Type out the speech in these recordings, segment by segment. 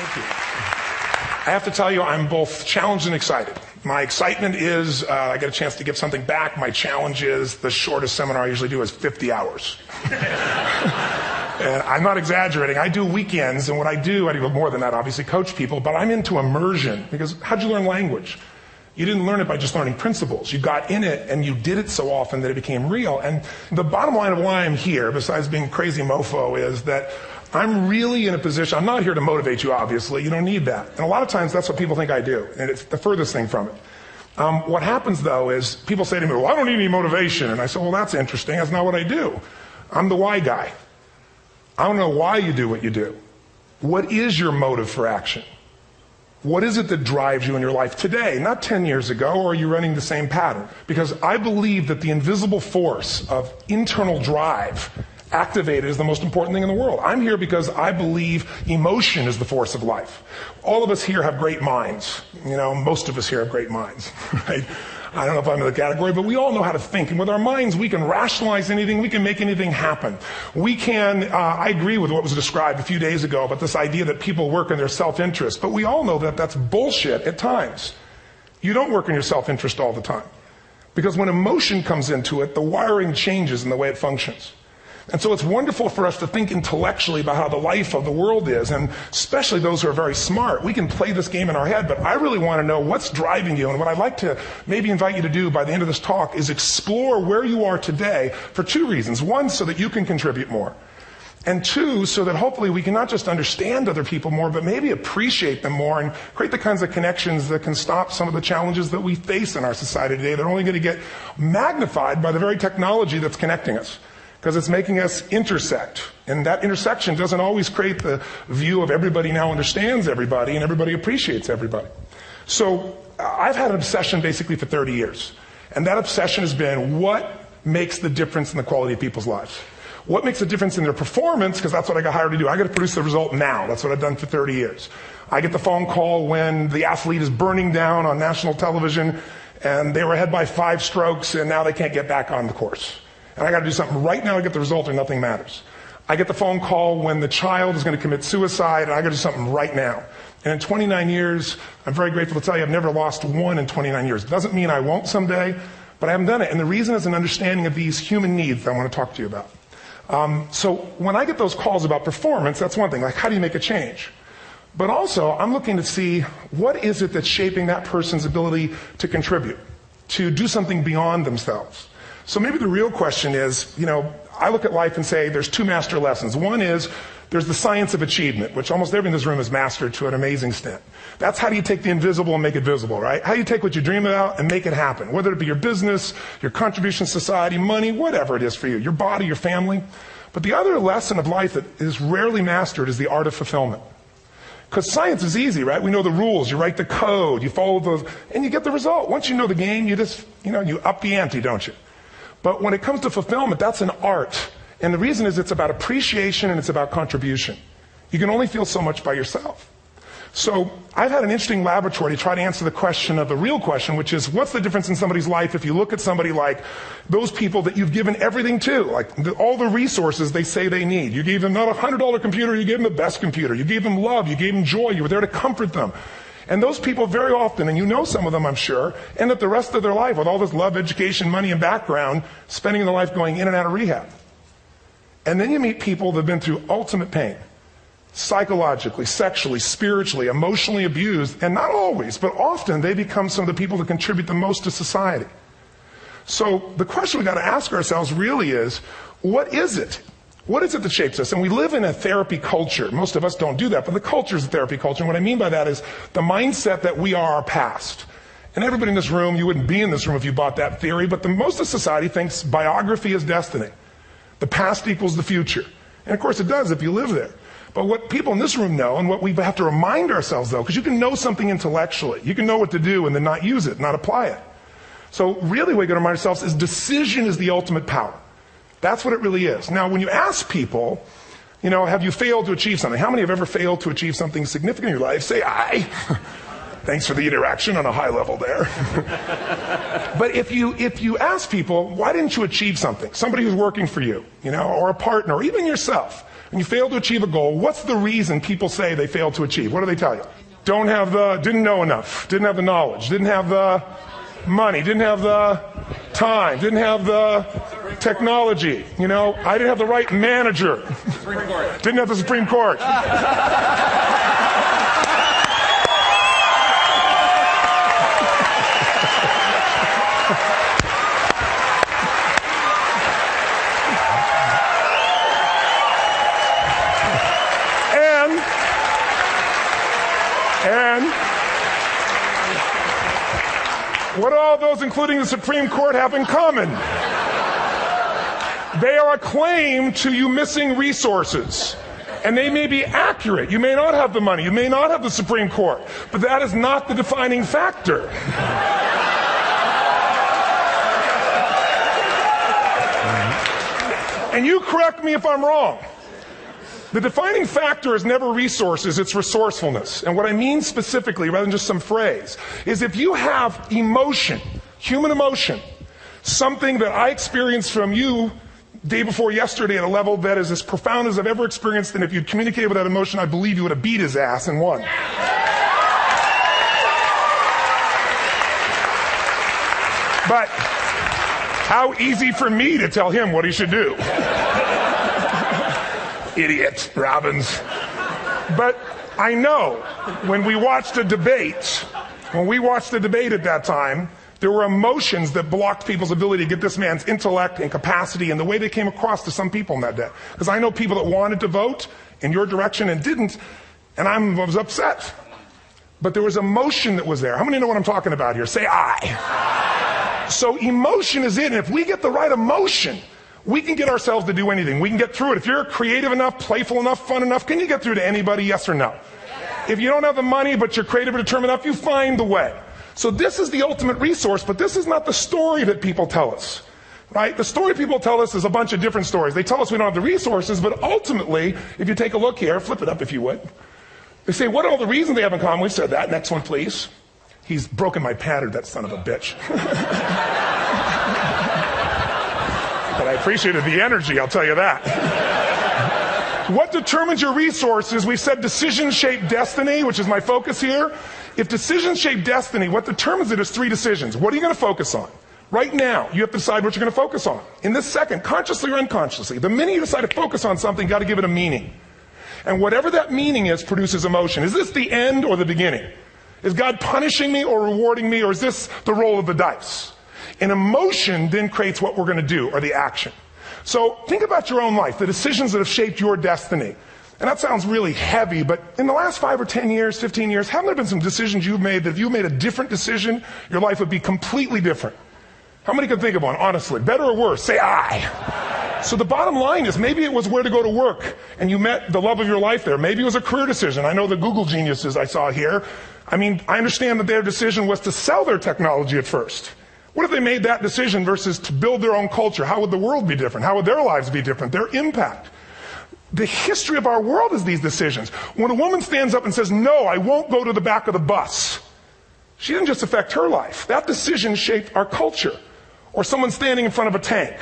Thank you. I have to tell you, I'm both challenged and excited. My excitement is I get a chance to give something back. My challenge is the shortest seminar I usually do is 50 hours. And I'm not exaggerating. I do weekends, and what I do more than that, obviously, coach people, but I'm into immersion. Because how'd you learn language? You didn't learn it by just learning principles. You got in it, and you did it so often that it became real. And the bottom line of why I'm here, besides being a crazy mofo, is that I'm really in a position, I'm not here to motivate you, obviously. You don't need that. And a lot of times, that's what people think I do. And it's the furthest thing from it. What happens, though, is people say to me, well, I don't need any motivation. And I say, well, that's interesting. That's not what I do. I'm the why guy. I don't know why you do what you do. What is your motive for action? What is it that drives you in your life today, not 10 years ago, or are you running the same pattern? Because I believe that the invisible force of internal drive activated is the most important thing in the world. I'm here because I believe emotion is the force of life. All of us here have great minds. You know, most of us here have great minds, right? I don't know if I'm in the category, but we all know how to think. And with our minds, we can rationalize anything. We can make anything happen. We can, I agree with what was described a few days ago about this idea that people work in their self-interest. But we all know that that's bullshit at times. You don't work in your self-interest all the time. Because when emotion comes into it, the wiring changes in the way it functions. And so it's wonderful for us to think intellectually about how the life of the world is, and especially those who are very smart. We can play this game in our head, but I really want to know what's driving you. And what I'd like to maybe invite you to do by the end of this talk is explore where you are today for two reasons. One, so that you can contribute more. And two, so that hopefully we can not just understand other people more, but maybe appreciate them more and create the kinds of connections that can stop some of the challenges that we face in our society today. They're only going to get magnified by the very technology that's connecting us, because it's making us intersect. And that intersection doesn't always create the view of everybody now understands everybody and everybody appreciates everybody. So I've had an obsession basically for 30 years. And that obsession has been what makes the difference in the quality of people's lives? What makes a difference in their performance? Because that's what I got hired to do. I got to produce the result now. That's what I've done for 30 years. I get the phone call when the athlete is burning down on national television and they were ahead by 5 strokes and now they can't get back on the course. And I got to do something right now to get the result or nothing matters. I get the phone call when the child is going to commit suicide, and I got to do something right now. And in 29 years, I'm very grateful to tell you I've never lost one in 29 years. It doesn't mean I won't someday, but I haven't done it. And the reason is an understanding of these human needs that I want to talk to you about. So when I get those calls about performance, that's one thing. Like, how do you make a change? But also, I'm looking to see what is it that's shaping that person's ability to contribute, to do something beyond themselves. So maybe the real question is, I look at life and say there's 2 master lessons. One is there's the science of achievement, which almost everyone in this room has mastered to an amazing extent. That's how do you take the invisible and make it visible, right? How do you take what you dream about and make it happen, whether it be your business, your contribution to society, money, whatever it is for you, your body, your family. But the other lesson of life that is rarely mastered is the art of fulfillment. Because science is easy, right? We know the rules. You write the code, you follow those, and you get the result. Once you know the game, you just, you up the ante, don't you? But when it comes to fulfillment, that's an art. And the reason is it's about appreciation and it's about contribution. You can only feel so much by yourself. So I've had an interesting laboratory to try to answer the question of the real question, which is what's the difference in somebody's life if you look at somebody like those people that you've given everything to, like all the resources they say they need. You gave them not a $100 computer, you gave them the best computer. You gave them love, you gave them joy, you were there to comfort them. And those people very often, and you know some of them I'm sure, end up the rest of their life with all this love, education, money, and background, spending their life going in and out of rehab. And then you meet people that have been through ultimate pain, psychologically, sexually, spiritually, emotionally abused, and not always, but often they become some of the people that contribute the most to society. So the question we got to ask ourselves really is, what is it? What is it that shapes us? And we live in a therapy culture. Most of us don't do that, but the culture is a therapy culture. And what I mean by that is the mindset that we are our past. And everybody in this room, you wouldn't be in this room if you bought that theory, but most of society thinks biography is destiny. The past equals the future. And of course it does if you live there. But what people in this room know, and what we have to remind ourselves though, because you can know something intellectually. You can know what to do and then not use it, not apply it. So really what we got to remind ourselves is decision is the ultimate power. That's what it really is. Now, when you ask people, have you failed to achieve something? How many have ever failed to achieve something significant in your life? Say, I. Thanks for the interaction on a high level there. But if you ask people, why didn't you achieve something? Somebody who's working for you, or a partner, or even yourself, When you fail to achieve a goal, what's the reason people say they failed to achieve? What do they tell you? Didn't know enough, didn't have the knowledge, didn't have the money, didn't have the time, didn't have the technology. You know, I didn't have the right manager. Didn't have the Supreme Court. And what do all those, including the Supreme Court, have in common? They are a claim to you missing resources. And they may be accurate. You may not have the money. You may not have the Supreme Court. But that is not the defining factor. And you correct me if I'm wrong. The defining factor is never resources, it's resourcefulness. And what I mean specifically, rather than just some phrase, is if you have emotion, human emotion, something that I experienced from you day before yesterday at a level that is as profound as I've ever experienced, and if you'd communicated with that emotion, I believe you would have beat his ass and won. But how easy for me to tell him what he should do. Idiot, Robbins. But I know when we watched a debate at that time, there were emotions that blocked people's ability to get this man's intellect and capacity and the way they came across to some people in that day. Because I know people that wanted to vote in your direction and didn't, and I was upset. But there was emotion that was there. How many know what I'm talking about here? Say I. So emotion is it, and if we get the right emotion, we can get ourselves to do anything. We can get through it. If you're creative enough, playful enough, fun enough, can you get through to anybody, yes or no? If you don't have the money, but you're creative and determined enough, you find the way. So this is the ultimate resource, but this is not the story that people tell us, right? The story people tell us is a bunch of different stories. They tell us we don't have the resources, but ultimately, if you take a look here, flip it up if you would. They say, what are all the reasons they have in common? We said that. Next one, please. He's broken my pattern, that son of a bitch. But I appreciated the energy, I'll tell you that. What determines your resources? We've said decisions shape destiny, which is my focus here. If decisions shape destiny, what determines it is 3 decisions. What are you going to focus on? Right now, you have to decide what you're going to focus on. In this second, consciously or unconsciously, the minute you decide to focus on something, you've got to give it a meaning. And whatever that meaning is produces emotion. Is this the end or the beginning? Is God punishing me or rewarding me, or is this the roll of the dice? And emotion then creates what we're going to do, or the action. So think about your own life, the decisions that have shaped your destiny. And that sounds really heavy, but in the last 5 or 10 years, 15 years, haven't there been some decisions you've made that if you made a different decision, your life would be completely different? How many can think of one, honestly? Better or worse? Say I. So the bottom line is maybe it was where to go to work, and you met the love of your life there. Maybe it was a career decision. I know the Google geniuses I saw here. I mean, I understand that their decision was to sell their technology at first. What if they made that decision versus to build their own culture? How would the world be different? How would their lives be different? Their impact. The history of our world is these decisions. When a woman stands up and says, no, I won't go to the back of the bus, she didn't just affect her life. That decision shaped our culture. Or someone standing in front of a tank.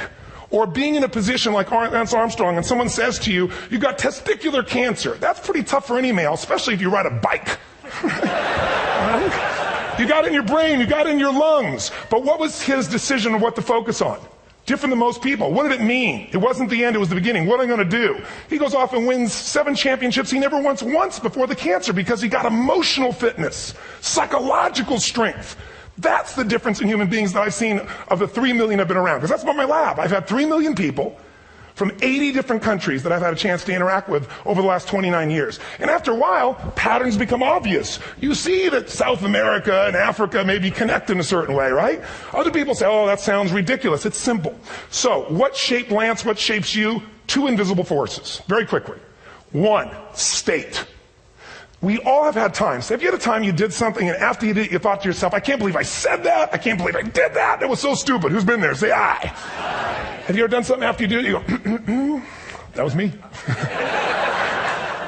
Or being in a position like Lance Armstrong and someone says to you, you've got testicular cancer. That's pretty tough for any male, especially if you ride a bike. You got it in your brain, you got it in your lungs. But what was his decision of what to focus on? Different than most people. What did it mean? It wasn't the end, it was the beginning. What am I going to do? He goes off and wins 7 championships he never won once before the cancer because he got emotional fitness, psychological strength. That's the difference in human beings that I've seen of the 3 million I've been around. Because that's about my lab. I've had 3 million people from 80 different countries that I've had a chance to interact with over the last 29 years. And after a while, patterns become obvious. You see that South America and Africa maybe connect in a certain way, right? Other people say, oh, that sounds ridiculous. It's simple. So, what shaped Lance? What shapes you? 2 invisible forces. Very quickly. 1, state. We all have had times. Have you had a time you did something and after you did it, you thought to yourself, I can't believe I said that. I can't believe I did that. That was so stupid. Who's been there? Say I. Have you ever done something after you do it? You go, that was me.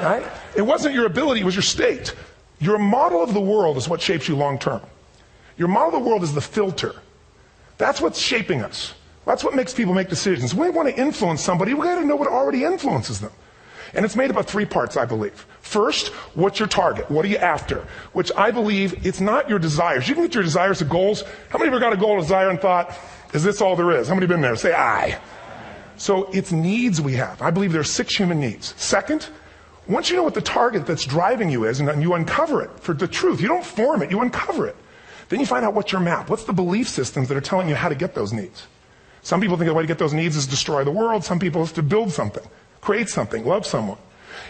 Right? It wasn't your ability, it was your state. Your model of the world is what shapes you long term. Your model of the world is the filter. That's what's shaping us. That's what makes people make decisions. When we want to influence somebody, we got to know what already influences them. And it's made up of 3 parts, I believe. First, what's your target? What are you after? Which I believe it's not your desires. You can get your desires to goals. How many of you got a goal or desire and thought, is this all there is? How many have been there? Say aye. So it's needs we have. I believe there are 6 human needs. Second, once you know what the target that's driving you is and you uncover it for the truth, you don't form it, you uncover it. Then you find out what's your map. What's the belief systems that are telling you how to get those needs? Some people think the way to get those needs is destroy the world. Some people is to build something, create something, love someone.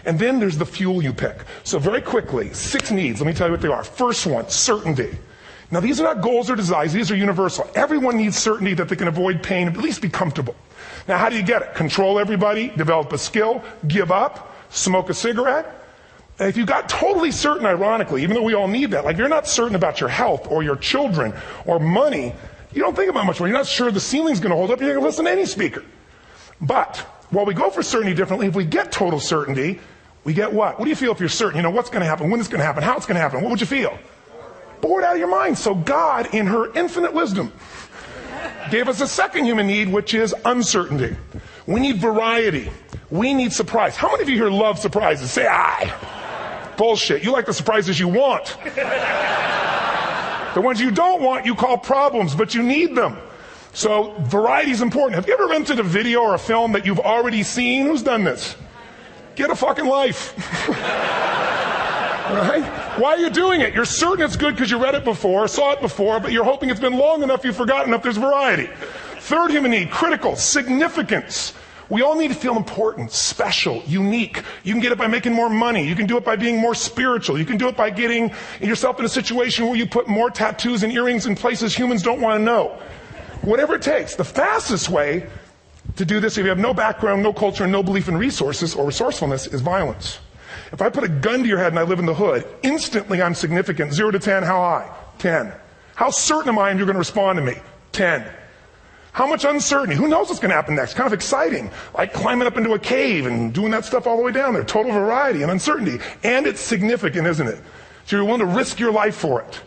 And then there's the fuel you pick. So very quickly, 6 needs. Let me tell you what they are. First one, certainty. Now these are not goals or desires. These are universal. Everyone needs certainty that they can avoid pain and at least be comfortable. Now how do you get it? Control everybody, develop a skill, give up, smoke a cigarette. And if you got totally certain, ironically, even though we all need that, like if you're not certain about your health or your children or money, you don't think about much more. You're not sure the ceiling's going to hold up. You're going to listen to any speaker. But while we go for certainty differently, if we get total certainty, we get what? What do you feel if you're certain? You know what's going to happen, when it's going to happen, how it's going to happen. What would you feel? Bored out of your mind. So God, in her infinite wisdom, gave us a second human need, which is uncertainty. We need variety. We need surprise. How many of you here love surprises? Say aye. Bullshit. You like the surprises you want. The ones you don't want, you call problems, but you need them. So variety is important. Have you ever rented a video or a film that you've already seen? Who's done this? Get a fucking life. Right? Why are you doing it? You're certain it's good because you read it before, saw it before, but you're hoping it's been long enough you've forgotten enough there's variety. Third human need, critical, significance. We all need to feel important, special, unique. You can get it by making more money. You can do it by being more spiritual. You can do it by getting yourself in a situation where you put more tattoos and earrings in places humans don't want to know. Whatever it takes. The fastest way to do this, if you have no background, no culture, and no belief in resources or resourcefulness, is violence. If I put a gun to your head and I live in the hood, instantly I'm significant. 0 to 10, how high? 10. How certain am I you're going to respond to me? 10. How much uncertainty? Who knows what's going to happen next? Kind of exciting. Like climbing up into a cave and doing that stuff all the way down there. Total variety and uncertainty. And it's significant, isn't it? So you're willing to risk your life for it.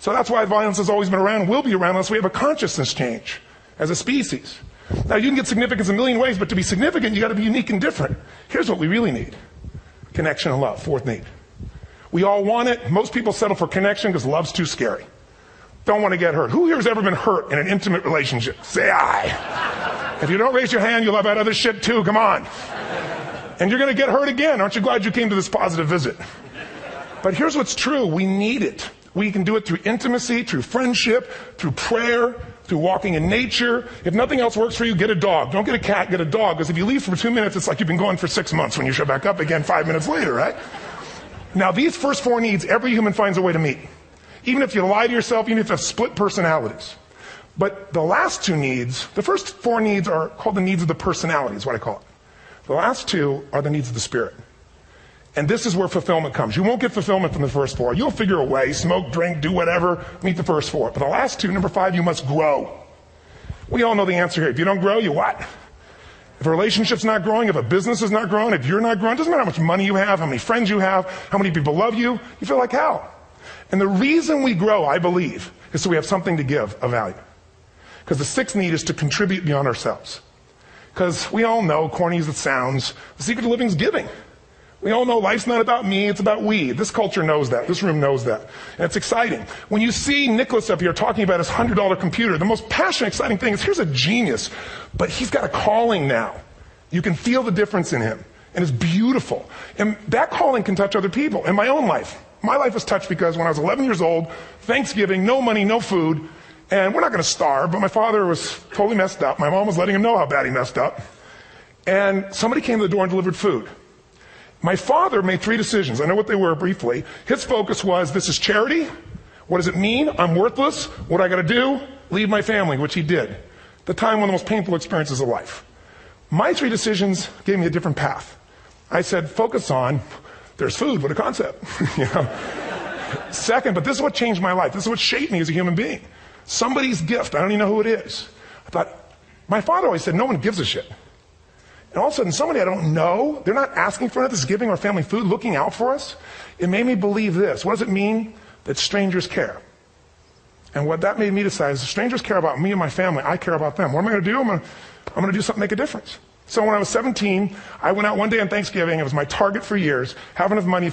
So that's why violence has always been around and will be around unless we have a consciousness change as a species. Now you can get significance a million ways, but to be significant, you got to be unique and different. Here's what we really need. Connection and love, fourth need. We all want it. Most people settle for connection because love's too scary. Don't want to get hurt. Who here has ever been hurt in an intimate relationship? Say aye. If you don't raise your hand, you'll have had other shit too. Come on. And you're going to get hurt again. Aren't you glad you came to this positive visit? But here's what's true. We need it. We can do it through intimacy, through friendship, through prayer, through walking in nature. If nothing else works for you, get a dog. Don't get a cat, get a dog. Because if you leave for 2 minutes, it's like you've been going for 6 months when you show back up again 5 minutes later, right? Now, these first 4 needs, every human finds a way to meet. Even if you lie to yourself, even if you have split personalities. But the last 2 needs, the first 4 needs are called the needs of the personality, is what I call it. The last 2 are the needs of the spirit. And this is where fulfillment comes. You won't get fulfillment from the first 4. You'll figure a way, smoke, drink, do whatever, meet the first 4. But the last 2, number 5, you must grow. We all know the answer here. If you don't grow, you what? If a relationship's not growing, if a business is not growing, if you're not growing, it doesn't matter how much money you have, how many friends you have, how many people love you, you feel like hell. And the reason we grow, I believe, is so we have something to give of value. Because the 6th need is to contribute beyond ourselves. Because we all know, corny as it sounds, the secret to living is giving. We all know life's not about me, it's about we. This culture knows that. This room knows that. And it's exciting. When you see Nicholas up here talking about his $100 computer, the most passionate, exciting thing is here's a genius, but he's got a calling now. You can feel the difference in him. And it's beautiful. And that calling can touch other people. In my own life, my life was touched because when I was 11 years old, Thanksgiving, no money, no food, and we're not going to starve, but my father was totally messed up. My mom was letting him know how bad he messed up. And somebody came to the door and delivered food. My father made 3 decisions. I know what they were briefly. His focus was, this is charity. What does it mean? I'm worthless. What I got to do? Leave my family, which he did. The time, one of the most painful experiences of life. My 3 decisions gave me a different path. I said, focus on, there's food, what a concept. You know? Second, but this is what changed my life. This is what shaped me as a human being. Somebody's gift. I don't even know who it is. I thought, my father always said, no one gives a shit. And all of a sudden, somebody I don't know, they're not asking for it, this is giving our family food, looking out for us. It made me believe this. What does it mean? That strangers care. And what that made me decide is, if strangers care about me and my family, I care about them. What am I going to do? I'm going to do something to make a difference. So when I was 17, I went out one day on Thanksgiving. It was my target for years, have enough money